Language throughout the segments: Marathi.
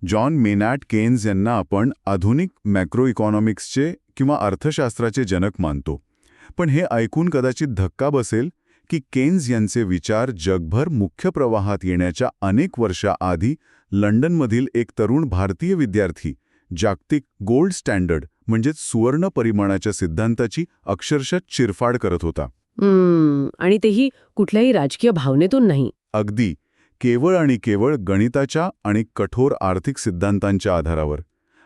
जॉन मेनार्ड केन्स यांना आपण आधुनिक मॅक्रो इकॉनॉमिक्सचे किंवा अर्थशास्त्राचे जनक मानतो. पण हे ऐकून कदाचित धक्का बसेल की केन्स यांचे विचार जगभर मुख्य प्रवाहात येण्याच्या अनेक वर्षाआधी लंडनमधील एक तरुण भारतीय विद्यार्थी जागतिक गोल्ड स्टँडर्ड म्हणजेच सुवर्ण परिमाणाच्या सिद्धांताची अक्षरशः चिरफाड करत होता. आणि तेही कुठल्याही राजकीय भावनेतून नाही. अगदी केवळ आणि केवळ गणिताच्या आणि कठोर आर्थिक सिद्धांतांच्या आधारावर.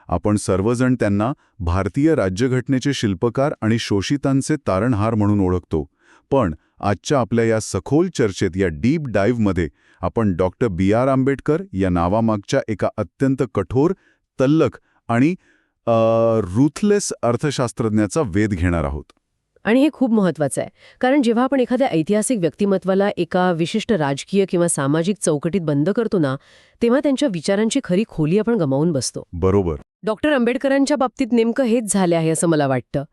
आपण सर्वजण त्यांना भारतीय राज्यघटनेचे शिल्पकार आणि शोषितांचे तारणहार म्हणून ओळखतो. पण आजच्या आपल्या या सखोल चर्चेत, या डीप डाईव्हमध्ये आपण डॉक्टर B.R. आंबेडकर या नावामागच्या एका अत्यंत कठोर, तल्लख आणि रूथलेस अर्थशास्त्रज्ञाचा वेध घेणार आहोत. आणि हे खूप महत्वाचं आहे, कारण जेव्हा आपण एखाद्या ऐतिहासिक व्यक्तिमत्वाला एका विशिष्ट राजकीय किंवा सामाजिक चौकटीत बंद करतो ना, तेव्हा त्यांच्या विचारांची खरी खोली आपण गमावून बसतो. बरोबर. डॉक्टर आंबेडकरांच्या बाबतीत नेमकं हेच झाले आहे असं मला वाटतं.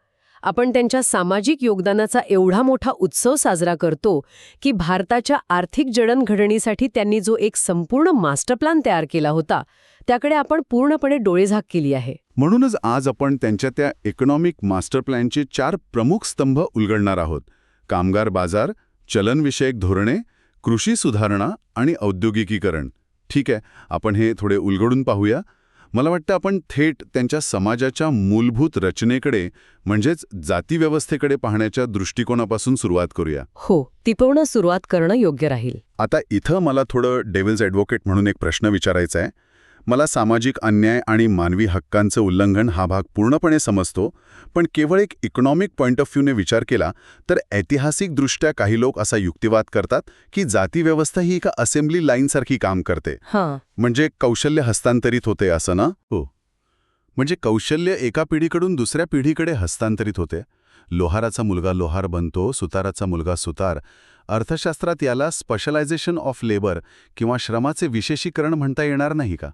आपण त्यांच्या सामाजिक योगदानाचा एवढा मोठा उत्सव साजरा करतो की भारताच्या आर्थिक जडणघडणीसाठी त्यांनी जो एक संपूर्ण मास्टर प्लॅन तयार केला होता, त्याकडे आपण पूर्णपणे डोळेझाक केली आहे. म्हणूनच आज आपण त्यांच्या त्या इकॉनॉमिक मास्टर प्लॅनचे 4 प्रमुख स्तंभ उलगडणार आहोत: कामगार बाजार, चलनविषयक धोरणे, कृषी सुधारणा आणि औद्योगिकीकरण. ठीक आहे, आपण हे थोडे उलगडून पाहूया. मला वाटतं आपण थेट त्यांच्या समाजाच्या मूलभूत रचनेकडे म्हणजेच जातीव्यवस्थेकडे पाहण्याच्या दृष्टिकोनापासून सुरुवात करूया. हो, तिथून सुरुवात करणं योग्य राहील. आता इथं मला थोडं डेव्हिल्स ॲडव्होकेट म्हणून एक प्रश्न विचारायचा आहे. मला सामाजिक अन्याय आणि मानवी हक्कांचं उल्लंघन हा भाग पूर्णपणे समजतो, पण केवळ एक इकॉनॉमिक पॉइंट ऑफ व्ह्यूने विचार केला तर ऐतिहासिकदृष्ट्या काही लोक असा युक्तिवाद करतात की जातीव्यवस्था ही एका असेंब्ली लाईनसारखी काम करते. म्हणजे कौशल्य हस्तांतरित होते असं ना? हो, म्हणजे कौशल्य एका पिढीकडून दुसऱ्या पिढीकडे हस्तांतरित होते. लोहाराचा मुलगा लोहार बनतो, सुताराचा मुलगा सुतार. अर्थशास्त्रात याला स्पेशलायझेशन ऑफ लेबर किंवा श्रमाचे विशेषीकरण म्हणता येणार नाही का?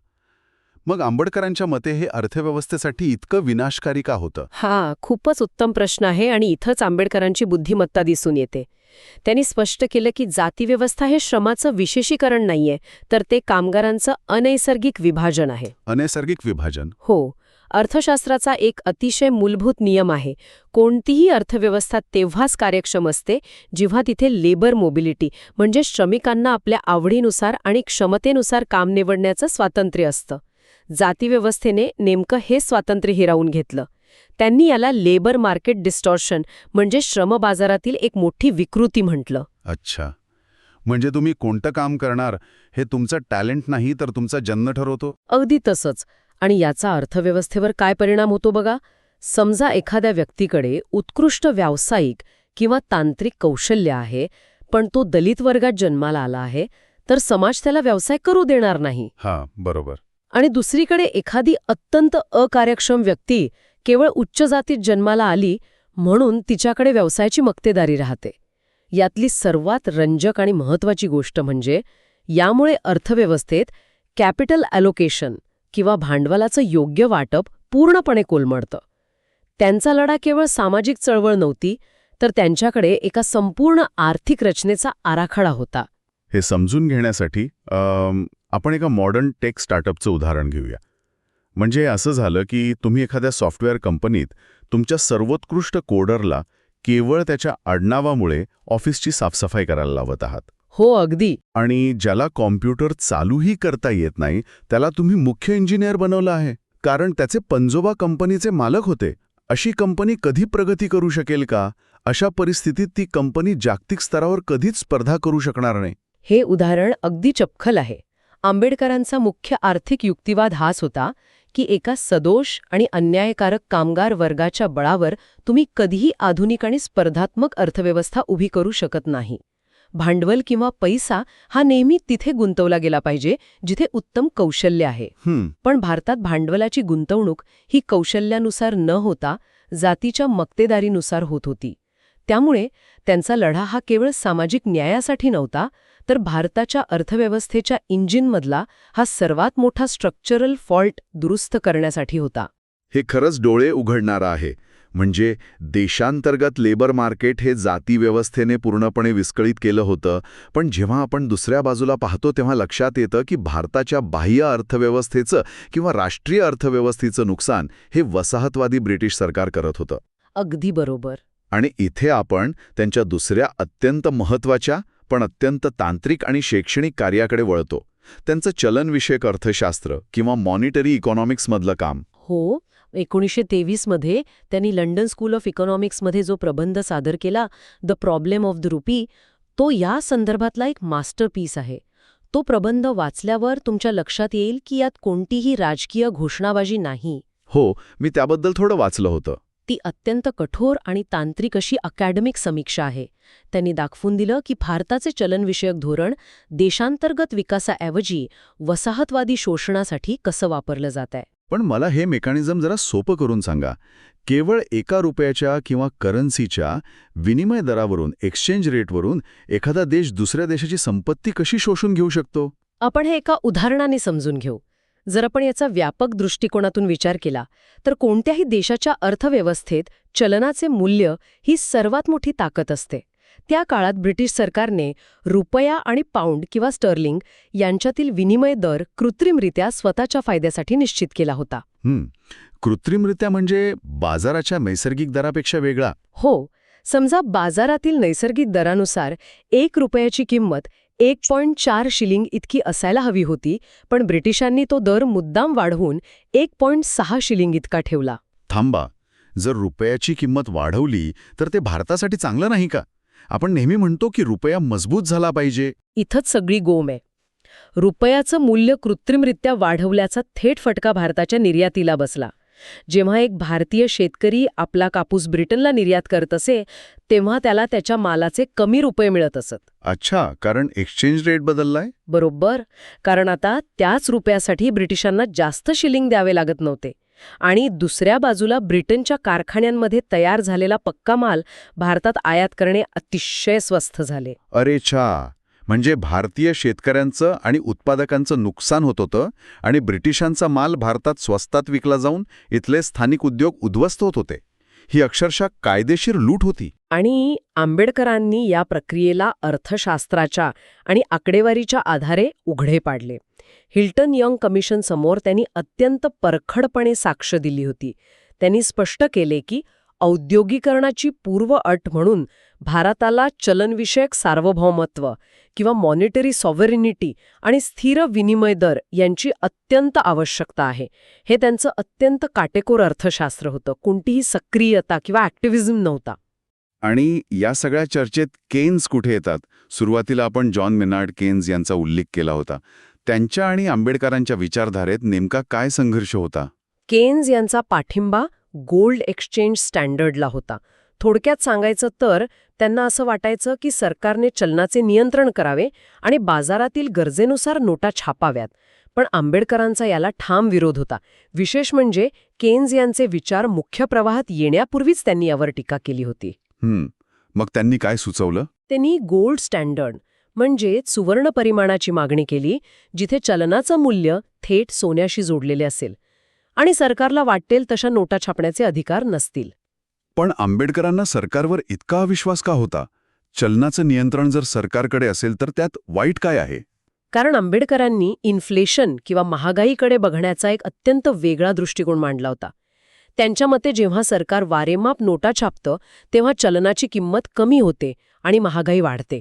मग आंबेडकरांच्या मते हे अर्थव्यवस्थेसाठी इतकं विनाशकारी का होतं? खूपच उत्तम प्रश्न आहे आणि इथंच आंबेडकरांची बुद्धिमत्ता दिसून येते. त्यांनी स्पष्ट केलं की जातीव्यवस्था हे श्रमाचं विशेषीकरण नाहीये, तर ते कामगारांचं अनैसर्गिक विभाजन आहे. अनैसर्गिक विभाजन? हो. अर्थशास्त्राचा एक अतिशय मूलभूत नियम आहे. कोणतीही अर्थव्यवस्था तेव्हाच कार्यक्षम असते जेव्हा तिथे लेबर मोबिलिटी म्हणजे श्रमिकांना आपल्या आवडीनुसार आणि क्षमतेनुसार काम निवडण्याचं स्वातंत्र्य असतं. जातीव्यवस्थेने नेमकं हे स्वातंत्र्य हिरावून घेतलं. त्यांनी याला लेबर मार्केट डिस्टॉर्शन म्हणजे श्रम बाजारातील एक मोठी विकृती म्हटलं. अच्छा, म्हणजे तुम्ही कोणतं काम करणार हे तुमचं टॅलेंट नाही तर तुमचा जन्म ठरवतो? अगदी तसंच. आणि याचा अर्थव्यवस्थेवर काय परिणाम होतो बघा. समजा एखाद्या व्यक्तीकडे उत्कृष्ट व्यावसायिक किंवा तांत्रिक कौशल्य आहे, पण तो दलित वर्गात जन्माला आला आहे, तर समाज त्याला व्यवसाय करू देणार नाही. बरोबर. आणि दुसरीकडे एखादी अत्यंत अकार्यक्षम व्यक्ती केवळ उच्च जातीत जन्माला आली म्हणून तिच्याकडे व्यवसायाची मक्तेदारी राहते. यातली सर्वात रंजक आणि महत्त्वाची गोष्ट म्हणजे यामुळे अर्थव्यवस्थेत कॅपिटल ॲलोकेशन किंवा भांडवलाचं योग्य वाटप पूर्णपणे कोलमडतं. त्यांचा लढा केवळ सामाजिक चळवळ नव्हती, तर त्यांच्याकडे एका संपूर्ण आर्थिक रचनेचा आराखडा होता. हे समजून घेण्यासाठी आपण एका मॉडर्न टेक स्टार्टअपचं उदाहरण घेऊया. म्हणजे असं झालं की तुम्ही एखाद्या सॉफ्टवेअर कंपनीत तुमच्या सर्वोत्कृष्ट कोडरला केवळ त्याच्या आडनावामुळे ऑफिसची साफसफाई करायला लावत आहात. हो, अगदी. आणि ज्याला कॉम्प्युटर चालूही करता येत नाही त्याला तुम्ही मुख्य इंजिनियर बनवलं आहे, कारण त्याचे पंजोबा कंपनीचे मालक होते. अशी कंपनी कधी प्रगती करू शकेल का? अशा परिस्थितीत ती कंपनी जागतिक स्तरावर कधीच स्पर्धा करू शकणार नाही. हे उदाहरण अगदी चपखल आहे. आंबेडकरांचा मुख्य आर्थिक युक्तिवाद हाच होता की एका सदोष आणि अन्यायकारक कामगार वर्गाच्या बळावर तुम्ही कधीही आधुनिक आणि स्पर्धात्मक अर्थव्यवस्था उभी करू शकत नाही. भांडवल किंवा पैसा हा नेहमी तिथे गुंतवला गेला पाहिजे जिथे उत्तम कौशल्य आहे. पण भारतात भांडवलाची गुंतवणूक ही कौशल्यानुसार न होता जातीच्या मक्तेदारीनुसार होत होती. त्यामुळे त्यांचा लढा हा केवळ सामाजिक न्यायासाठी नव्हता, तर भारताच्या अर्थव्यवस्थेच्या इंजिनमधला हा सर्वात मोठा स्ट्रक्चरल फॉल्ट दुरुस्त करण्यासाठी होता. हे खरंच डोळे उघडणारं आहे. म्हणजे देशांतर्गत लेबर मार्केट हे जाती व्यवस्थेने पूर्णपणे विस्कळीत केलं होतं, पण जेव्हा आपण दुसऱ्या बाजूला पाहतो तेव्हा लक्षात येतं की भारताच्या बाह्य अर्थव्यवस्थेचं किंवा राष्ट्रीय अर्थव्यवस्थेचं नुकसान हे वसाहतवादी ब्रिटिश सरकार करत होतं. अगदी बरोबर. आणि इथे आपण त्यांच्या दुसऱ्या अत्यंत महत्त्वाच्या पण अत्यंत तांत्रिक आणि शैक्षणिक कार्याकडे वळतो. त्यांचं चलनविषयक अर्थशास्त्र किंवा मॉनिटरी इकॉनॉमिक्समधलं काम. हो, 1923 मध्ये त्यांनी लंडन स्कूल ऑफ इकॉनॉमिक्समध्ये जो प्रबंध सादर केला, the problem of the rupee, तो या संदर्भातला एक मास्टरपीस आहे. तो प्रबंध वाचल्यावर तुमच्या लक्षात येईल की यात कोणतीही राजकीय घोषणाबाजी नाही. हो, मी त्याबद्दल थोडं वाचलं होतं. ती अत्यंत कठोर आणि तांत्रिक अशी अकॅडमिक समीक्षा आहे. त्यांनी दाखवून दिलं की भारताचे चलनविषयक धोरण देशांतर्गत विकासाऐवजी वसाहतवादी शोषणासाठी कसं वापरलं जात आहे. पण मला हे मेकॅनिझम जरा सोपं करून सांगा. केवळ एका रुपयाच्या किंवा करन्सीच्या विनिमय दरावरून, एक्सचेंज रेटवरून एखादा देश दुसऱ्या देशाची संपत्ती कशी शोषून घेऊ शकतो? आपण हे एका उदाहरणाने समजून घेऊ. जर आपण याचा व्यापक दृष्टिकोनातून विचार केला तर कोणत्याही देशाच्या अर्थव्यवस्थेत चलनाचे मूल्य ही सर्वात मोठी ताकद असते. त्या काळात ब्रिटिश सरकारने रुपया आणि पाऊंड किंवा स्टर्लिंग यांच्यातील विनिमय दर कृत्रिमरित्या स्वतःच्या फायद्यासाठी निश्चित केला होता. कृत्रिमरित्या म्हणजे बाजाराच्या नैसर्गिक दरापेक्षा वेगळा? हो, समजा बाजारातील नैसर्गिक दरानुसार 1 रुपयाची किंमत 1.4 शिलिंग इतकी असायला हवी होती, पण ब्रिटिशांनी तो दर मुद्दाम वाढवून 1.6 शिलिंग इतका ठेवला. थांबा, जर रुपयाची किंमत वाढवली तर ते भारतासाठी चांगलं नाही का? आपण नेहमी म्हणतो की रुपया मजबूत झाला पाहिजे. इथंच सगळी गोम आहे. रुपयाचं मूल्य कृत्रिमरित्या वाढवल्याचा थेट फटका भारताच्या निर्यातीला बसला. जेव्हा एक भारतीय शेतकरी आपला कापूस ब्रिटनला निर्यात करत असे, तेव्हा त्याला त्याच्या मालाचे कमी रुपये मिळत असत. अच्छा, कारण एक्सचेंज रेट बदललाय? बरोबर, कारण आता त्याच रुपयासाठी ब्रिटिशांना जास्त शिलिंग द्यावे लागत नव्हते. आणि दुसऱ्या बाजूला ब्रिटनच्या कारखान्यांमध्ये तयार झालेला पक्का माल भारतात आयात करणे अतिशय स्वस्त झाले. अरे छा, म्हणजे भारतीय शेतकऱ्यांचं आणि उत्पादकांचं नुकसान होत होतं आणि ब्रिटिशांचा माल भारतात स्वस्तात विकला जाऊन इथले स्थानिक उद्योग उद्ध्वस्त होत होते. ही अक्षरशः कायदेशीर लूट होती. आणि आंबेडकरांनी या प्रक्रियेला अर्थशास्त्राच्या आणि आकडेवारीच्या आधारे उघडे पाडले. हिल्टन यंग कमिशन समोर त्यांनी अत्यंत परखडपणे साक्ष दिली होती. त्यांनी स्पष्ट केले की औद्योगिकरणाची पूर्व अट म्हणून भारताला चलनविषयक सार्वभौमत्व किंवा मॉनिटरी सॉव्हरेनिटी आणि स्थिर विनिमय दर यांची अत्यंत आवश्यकता आहे. हे त्यांचं अत्यंत काटेकोर अर्थशास्त्र होतं. कोणतीही सक्रियता किंवा ॲक्टिव्हिझम नव्हता. आणि या सगळ्या चर्चेत केन्स कुठे येतात? सुरुवातीला आपण जॉन मेनार्ड केन्स यांचा उल्लेख केला होता. त्यांच्या आणि आंबेडकरांच्या विचारधारेत नेमका काय संघर्ष होता? केन्स यांचा पाठिंबा गोल्ड एक्सचेंज स्टँडर्डला होता. थोडक्यात सांगायचं तर त्यांना असं वाटायचं की सरकारने चलनाचे नियंत्रण करावे आणि बाजारातील गरजेनुसार नोटा छापाव्यात. पण आंबेडकरांचा याला ठाम विरोध होता. विशेष म्हणजे केन्स यांचे विचार मुख्य प्रवाहात येण्यापूर्वीच त्यांनी यावर टीका केली होती. मग त्यांनी काय सुचवलं? त्यांनी गोल्ड स्टँडर्ड म्हणजे सुवर्ण परिमाणाची मागणी केली, जिथे चलनाचं मूल्य थेट सोन्याशी जोडलेले असेल आणि सरकारला वाटेल तशा नोटा छापण्याचे अधिकार नसतील. पण आंबेडकरांना सरकारवर इतका अविश्वास का होता? चलनाचं नियंत्रण जर सरकारकडे असेल तर त्यात वाईट काय आहे? कारण आंबेडकरांनी इन्फ्लेशन किंवा महागाईकडे बघण्याचा एक अत्यंत वेगळा दृष्टिकोन मांडला होता. त्यांच्या मते जेव्हा सरकार वारेमाप नोटा छापतं तेव्हा चलनाची किंमत कमी होते आणि महागाई वाढते.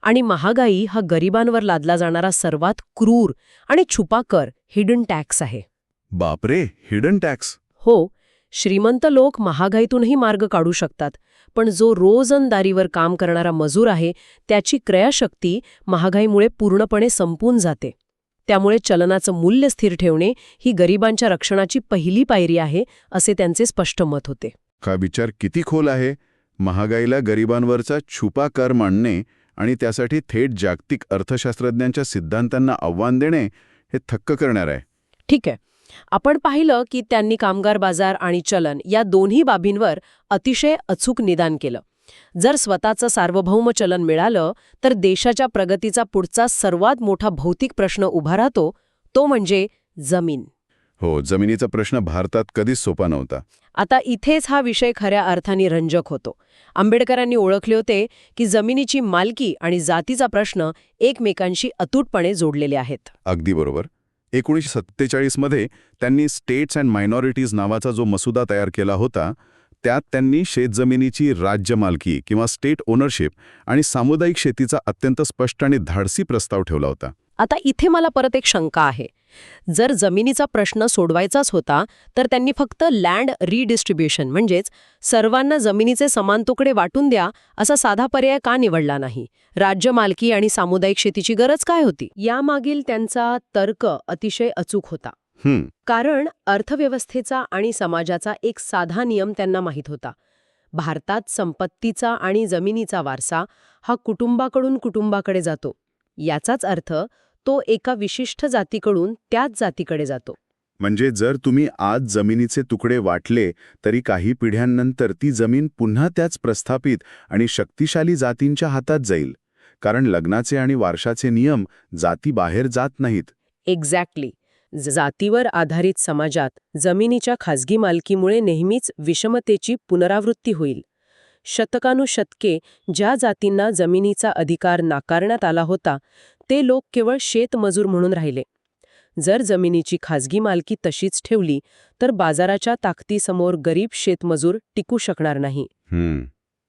आणि महागाई हा गरिबांवर लादला जाणारा सर्वात क्रूर आणि छुपा कर, हिडन टॅक्स आहे. बापरे, हिडन टॅक्स? हो, श्रीमंत लोक महागाईतूनही मार्ग काढू शकतात, पण जो रोजंदारीवर काम करणारा मजूर आहे त्याची क्रयशक्ती महागाईमुळे पूर्णपणे संपून जाते. त्यामुळे चलनाचं मूल्य स्थिर ठेवणे ही गरिबांच्या रक्षणाची पहिली पायरी आहे, असे त्यांचे स्पष्ट मत होते. का विचार किती खोल आहे! महागाईला गरिबांवरचा छुपा कर मांडणे आणि त्यासाठी थेट जागतिक अर्थशास्त्रज्ञांच्या सिद्धांतांना आव्हान देणे हे थक्क करणार आहे. ठीक आहे, आपण पाहिलं की त्यांनी कामगार बाजार आणि चलन या दोन्ही बाबींवर अतिशय अचूक निदान केलं. जर स्वतःचं सार्वभौम चलन मिळालं तर देशाच्या प्रगतीचा पुढचा सर्वात मोठा भौतिक प्रश्न उभा राहतो, तो म्हणजे जमीन. हो, जमिनीचा प्रश्न भारतात कधीच सोपा नव्हता. आता इथेच हा विषय खऱ्या अर्थाने रंजक होतो. आंबेडकरांनी ओळखले होते की जमिनीची मालकी आणि जातीचा प्रश्न एकमेकांशी अतूटपणे जोडलेले आहेत. अगदी बरोबर. 1947 मध्ये त्यांनी स्टेट्स अँड मायनॉरिटीज नावाचा जो मसुदा तयार केला होता, त्यात त्यांनी शेतजमिनीची राज्य मालकी किंवा स्टेट ओनरशिप आणि सामुदायिक शेतीचा अत्यंत स्पष्ट आणि धाडसी प्रस्ताव ठेवला होता. आता इथे मला परत एक शंका आहे. जर जमिनीचा प्रश्न सोडवायचाच होता तर त्यांनी फक्त लँड रिडिस्ट्रीब्युशन म्हणजेच सर्वांना जमिनीचे समान तुकडे वाटून द्या असा साधा पर्याय का निवडला नाही? राज्य मालकी आणि सामुदायिक शेतीची गरज काय होती? यामागील त्यांचा तर्क अतिशय अचूक होता. कारण अर्थव्यवस्थेचा आणि समाजाचा एक साधा नियम त्यांना माहीत होता. भारतात संपत्तीचा आणि जमिनीचा वारसा हा कुटुंबाकडून कुटुंबाकडे जातो. याचाच अर्थ तो एका विशिष्ट जातीकडून त्याच जातीकडे जातो. म्हणजे जर तुम्ही आज जमिनीचे तुकडे वाटले तरी काही पिढ्यांनंतर ती जमीन पुन्हा त्याच प्रस्थापित आणि शक्तिशाली जातींच्या हातात जाईल. कारण लग्नाचे आणि वारशाचे नियम जातीबाहेर जात नाहीत. एक्झॅक्टली. जातीवर आधारित समाजात जमिनीच्या खाजगी मालकीमुळे नेहमीच विषमतेची पुनरावृत्ती होईल. शतकानुशतके ज्या जातींना जमिनीचा अधिकार नाकारण्यात आला होता ते लोक केवळ शेतमजूर म्हणून राहिले. जर जमिनीची खाजगी मालकी तशीच ठेवली तर बाजाराच्या ताकदीसमोर गरीब शेतमजूर टिकू शकणार नाही.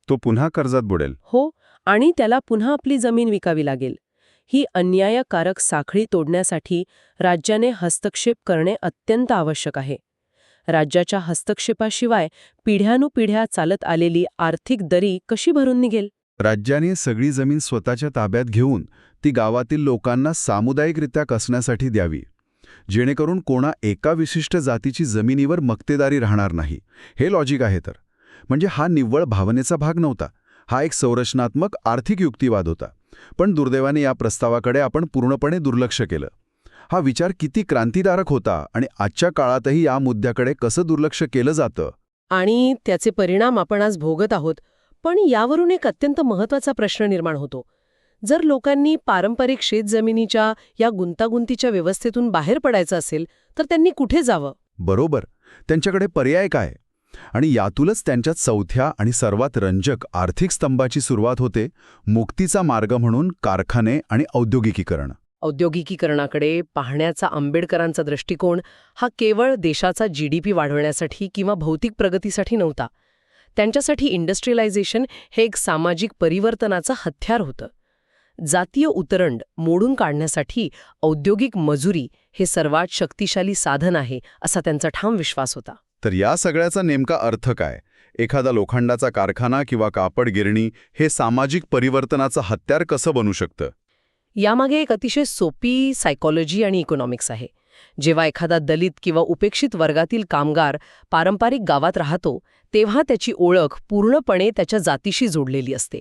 तो पुन्हा कर्जात बुडेल. हो, आणि त्याला पुन्हा आपली जमीन विकावी लागेल. ही अन्यायकारक साखळी तोडण्यासाठी राज्याने हस्तक्षेप करणे अत्यंत आवश्यक आहे. राज्याच्या हस्तक्षेपाशिवाय पिढ्यानुपिढ्या चालत आलेली आर्थिक दरी कशी भरून निघेल? राज्याने सगळी जमीन स्वतःच्या ताब्यात घेऊन ती गावातील लोकांना सामुदायिकरित्या कसण्यासाठी द्यावी, जेणेकरून कोणा एका विशिष्ट जातीची जमिनीवर मक्तेदारी राहणार नाही. हे लॉजिक आहे तर. म्हणजे हा निव्वळ भावनेचा भाग नव्हता. हा एक संरचनात्मक आर्थिक युक्तिवाद होता. पण दुर्दैवाने या प्रस्तावाकडे आपण पूर्णपणे दुर्लक्ष केलं. हा विचार किती क्रांतिकारक होता आणि आजच्या काळातही या मुद्द्याकडे कसं दुर्लक्ष केलं जातं. आणि त्याचे परिणाम आपण आज भोगत आहोत. पण यावरून एक अत्यंत महत्त्वाचा प्रश्न निर्माण होतो. जर लोकांनी पारंपरिक शेतजमिनीच्या या गुंतागुंतीच्या व्यवस्थेतून बाहेर पडायचं असेल तर त्यांनी कुठे जावं? बरोबर. त्यांच्याकडे पर्याय काय? आणि यातूनच त्यांच्यात चौथ्या आणि सर्वात रंजक आर्थिक स्तंभाची सुरुवात होते, मुक्तीचा मार्ग म्हणून कारखाने आणि औद्योगिकीकरण. औद्योगिकीकरणाकडे पाहण्याचा आंबेडकरांचा दृष्टिकोन हा केवळ देशाचा GDP वाढवण्यासाठी किंवा भौतिक प्रगतीसाठी नव्हता. त्यांच्यासाठी इंडस्ट्रियलायझेशन हे एक सामाजिक परिवर्तनाचं हत्यार होतं. जातीय उतरंड मोडून काढण्यासाठी औद्योगिक मजुरी हे सर्वात शक्तिशाली साधन आहे असा त्यांचा ठाम विश्वास होता. तर या सगळ्याचा नेमका अर्थ काय? एखादा लोखंडाचा कारखाना किंवा कापड गिरणी हे सामाजिक परिवर्तनाचं हत्यार कसं बनू शकतं? यामागे एक अतिशय सोपी सायकॉलॉजी आणि इकॉनॉमिक्स आहे. जेव्हा एखादा दलित किंवा उपेक्षित वर्गातील कामगार पारंपरिक गावात राहतो तेव्हा त्याची ओळख पूर्णपणे त्याच्या जातीशी जोडलेली असते.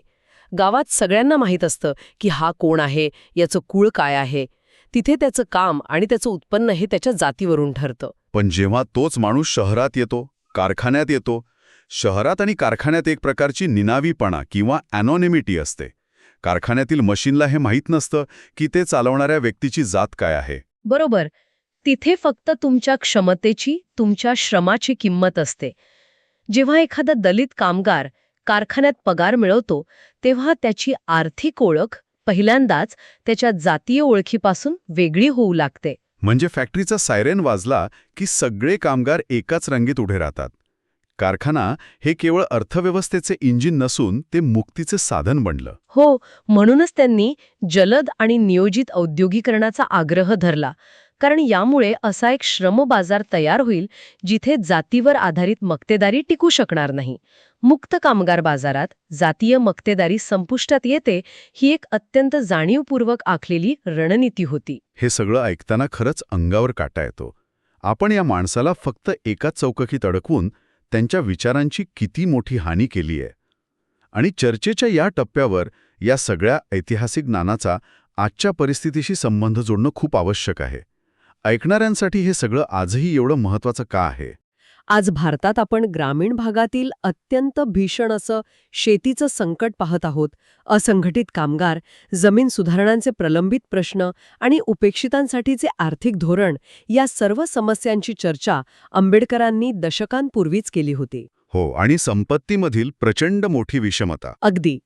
गावात सगळ्यांना माहीत असतं की हा कोण आहे, याचं कुळ काय आहे. तिथे त्याचं काम आणि त्याचं उत्पन्न हे त्याच्या जातीवरून ठरतं. पण जेव्हा तोच माणूस शहरात येतो, कारखान्यात येतो, शहरात आणि कारखान्यात एक प्रकारची निनावीपणा किंवा ॲनॉनिमिटी असते. कारखान्यातील मशीनला हे माहीत नसतं की ते चालवणाऱ्या व्यक्तीची जात काय आहे. बरोबर. तिथे फक्त तुमच्या क्षमतेची, तुमच्या श्रमाची किंमत असते. जेव्हा एखादा दलित कामगार कारखान्यात पगार मिळवतो तेव्हा त्याची आर्थिक ओळख पहिल्यांदाच त्याच्या जातीय ओळखीपासून वेगळी होऊ लागते. म्हणजे फॅक्टरीचा सायरेन वाजला की सगळे कामगार एकाच रंगीत उभे राहतात. कारखाना हे केवळ अर्थव्यवस्थेचे इंजिन नसून ते मुक्तीचे साधन बनलं. हो, म्हणूनच त्यांनी जलद आणि नियोजित औद्योगिकरणाचा आग्रह धरला. कारण यामुळे असा एक श्रम बाजार तयार होईल जिथे जातीवर आधारित मक्तेदारी टिकू शकणार नाही. मुक्त कामगार बाजारात जातीय मक्तेदारी संपुष्टात येते ही एक अत्यंत जाणीवपूर्वक आखलेली रणनीती होती. हे सगळं ऐकताना खरंच अंगावर काटा येतो. आपण या माणसाला फक्त एकाच चौकटीत अडकवून त्यांच्या विचारांची किती मोठी हानी केली आहे. आणि चर्चेच्या या टप्प्यावर या सगळ्या ऐतिहासिक ज्ञानाचा आजच्या परिस्थितीशी संबंध जोडणं खूप आवश्यक आहे. ऐकणाऱ्यांसाठी हे सगळं आजही एवढं महत्त्वाचं का आहे? आज भारतात आपण ग्रामीण भागातील अत्यंत भीषण असं शेतीचं संकट पाहत आहोत. असंघटित कामगार, जमीन सुधारणांचे प्रलंबित प्रश्न आणि उपेक्षितांसाठीचे आर्थिक धोरण या सर्व समस्यांची चर्चा आंबेडकरांनी दशकांपूर्वीच केली होती. हो, आणि संपत्तीमधील प्रचंड मोठी विषमता. अगदी.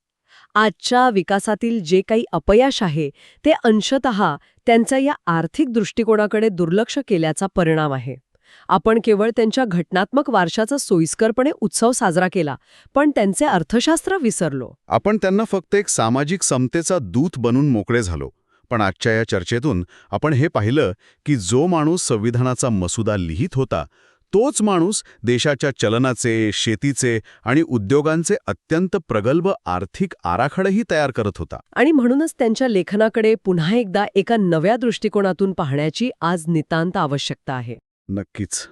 आजच्या विकासातील जे काही अपयश आहे ते अंशतः त्यांच्या या आर्थिक दृष्टिकोनाकडे दुर्लक्ष केल्याचा परिणाम आहे. आपण केवळ त्यांच्या घटनात्मक वारशाचा सोयीस्करपणे उत्सव साजरा केला, पण त्यांचे अर्थशास्त्र विसरलो. आपण त्यांना फक्त एक सामाजिक समतेचा दूत बनून मोकळे झालो. पण आजच्या या चर्चेतून आपण हे पाहिलं की जो माणूस संविधानाचा मसुदा लिहित होता तोच माणूस देशाच्या चलनाचे, शेतीचे आणि उद्योगांचे अत्यंत प्रगल्भ आर्थिक आराखडेही तयार करत होता. आणि म्हणूनच त्यांच्या लेखनाकडे पुन्हा एकदा एका नव्या दृष्टिकोनातून पाहण्याची आज नितांत आवश्यकता आहे. नक्कीच.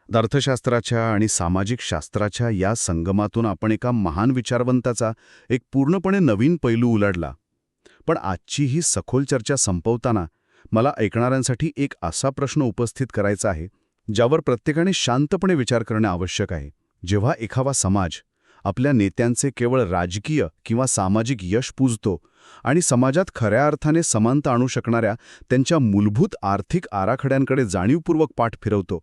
अर्थशास्त्राच्या आणि सामाजिक शास्त्राच्या या संगमातून आपण एका महान विचारवंताचा एक पूर्णपणे नवीन पैलू उलगडला. पण आजची ही सखोल चर्चा संपवताना मला ऐकणाऱ्यांसाठी एक असा प्रश्न उपस्थित करायचा आहे ज्यावर प्रत्येकाने शांतपणे विचार करणे आवश्यक आहे. जेव्हा एखादा समाज आपल्या नेत्यांचे केवळ राजकीय किंवा सामाजिक यश पूजतो आणि समाजात खऱ्या अर्थाने समानता आणू शकणाऱ्या त्यांच्या मूलभूत आर्थिक आराखड्यांकडे जाणीवपूर्वक पाठ फिरवतो,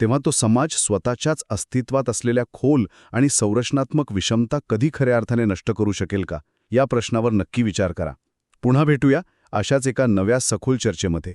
तेव्हा तो समाज स्वतःच्याच अस्तित्वात असलेल्या खोल आणि संरचनात्मक विषमता कधी खऱ्या अर्थाने नष्ट करू शकेल का? या प्रश्नावर नक्की विचार करा. पुन्हा भेटूया अशाच एका नव्या सखोल चर्चेमध्ये.